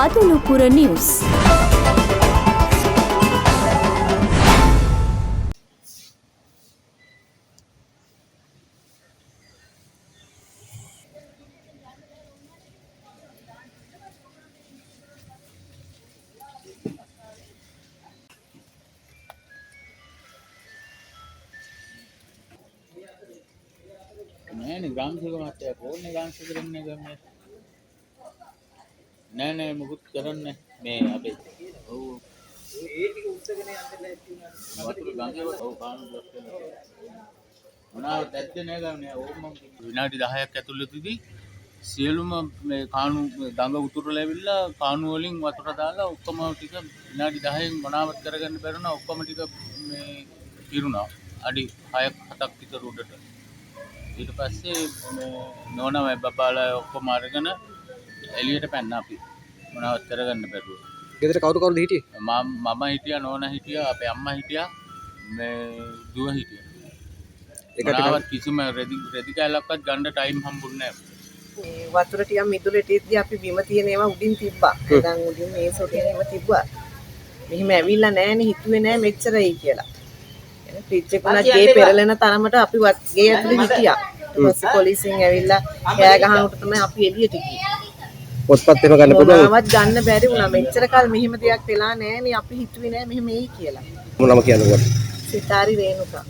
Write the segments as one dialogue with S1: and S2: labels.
S1: බදුලුපුර news.
S2: नहीं ग्राम सेवक माते कौन ने ग्राम सेवक ने गमे नहीं मुकुट करन ने मैं अबे ओ ඒ ටික උස්සගෙන යන්න ලැස්ති වුණා වතුර ගඟේ ඔව් කාණු බස් මොනවාද දැද්දේ නෑ ගන්නේ ඕම විනාඩි 10ක් ඇතුළතදී සියලුම මේ කාණු දඟ උතුරලා ඇවිල්ලා කාණු වලින් වතුර දාලා ඔක්කොම ටික විනාඩි 10න් මොනවත් කරගන්න බැරුණා ඔක්කොම ටික මේ පිරුණා අඩි 6ක් 7ක් විතර උඩට ඊට පස්සේ නෝනා බබාලා ඔක්කොම අරගෙන එළියට පැන්න අපි මොනවත් කරගන්න බැරුව.
S3: ගෙදර කවුරුද හිටියේ?
S2: මම හිටියා නෝනා හිටියා අපේ අම්මා හිටියා මේ දුව හිටියා. ඒකට කිසිම රෙදි කැලක්වත් ගන්න ටයිම් හම්බුන්නේ නැහැ.
S4: වතුර ටිකක් මිදුලේ ටිකදී අපි බිම තියෙන ඒවා උඩින් තිබ්බා. දැන් උඩින් මේ සොටින් ඒවා තිබ්බා. මෙහිම ඇවිල්ලා නැහැනේ හිතුවේ නැහැ මෙච්චරයි කියලා. එන ෆ්‍රිජ් එක උනා ගේ පෙරලෙන තරමට අපි ගේ ඇතුලේ හිටියා. ඊට පස්සේ පොලිසියෙන් ඇවිල්ලා කෑ ගහනකොට තමයි අපි එළියට ගියේ.
S3: පොත්පත් එහෙම ගන්න පුළුවන්.
S4: මොනවත් ගන්න බැරි වුණා. මෙච්චර කල් මෙහිම දෙයක් වෙලා නැහැනේ අපි හිතුවේ නැහැ මෙහෙම එයි කියලා.
S3: මොනම කියන්නකෝ.
S4: සිතාරි රේණුකා.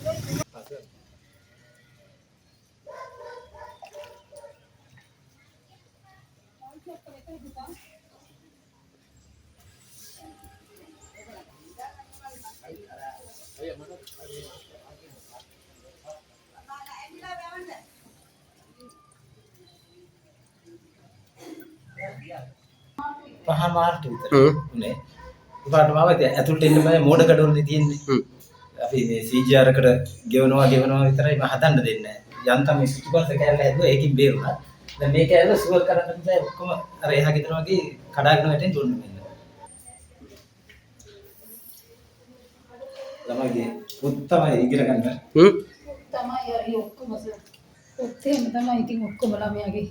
S5: පහමාරට විතර උනේ. උපාට මාව ඇතුළට එන්න බෑ මෝඩ කඩවලනේ තියෙන්නේ. අපි මේ CGR එකට ගෙවනවා විතරයි මම හදන්න දෙන්නේ නැහැ. යන්තම් මේ පිටිපස්ස කැල්ල හැදුවා ඒකින් බේරුණා. දැන් මේක ඇවිල්ලා සුවර් කරන්න බෑ ඔක්කොම අර එහා ගෙදර වගේ කඩාගෙන වැටෙන්න දුන්නේ මෙන්න. ළමයිගේ පුත් තමයි ඉගෙන ගන්න.
S6: තමයි අර ඔක්කොම ඔත්තේම තමයි ඉතින් ඔක්කොම ළමයාගේ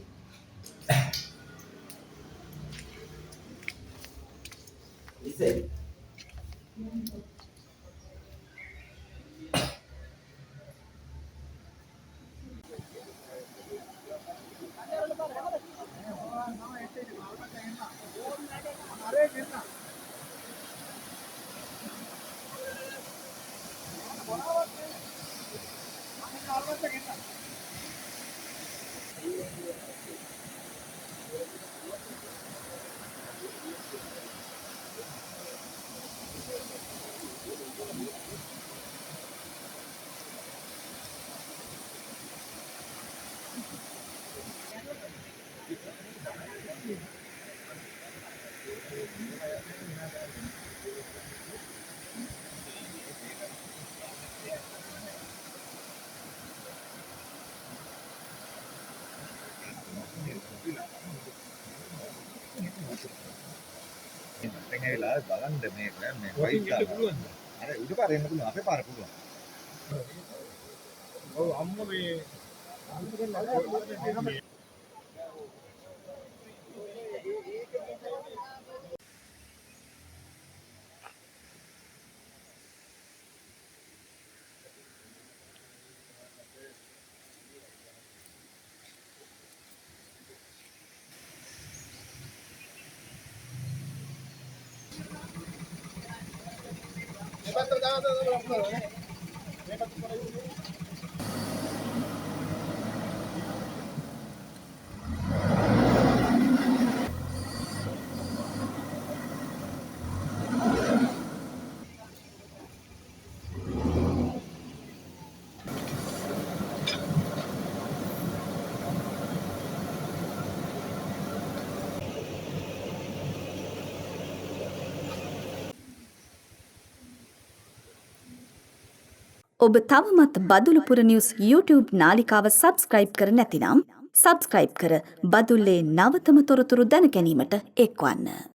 S5: ඉතින්
S7: ඇවිල්ලා බලන්න මේක මේ වයිට් පුළුවන්. අර ඊට පාර එන්න පුළුවන් අපේ පාර පුළුවන්. ඔව් අම්මා මේ
S1: ඔබ තවමත් බදුලුපුර නිවුස් YouTube නාලිකාව සබස්ක්‍රයිබ් කර නැතිනම් සබස්ක්‍රයිබ් කර බදුල්ලේ නවතම තොරතුරු දැන ගැනීමට එක්වන්න.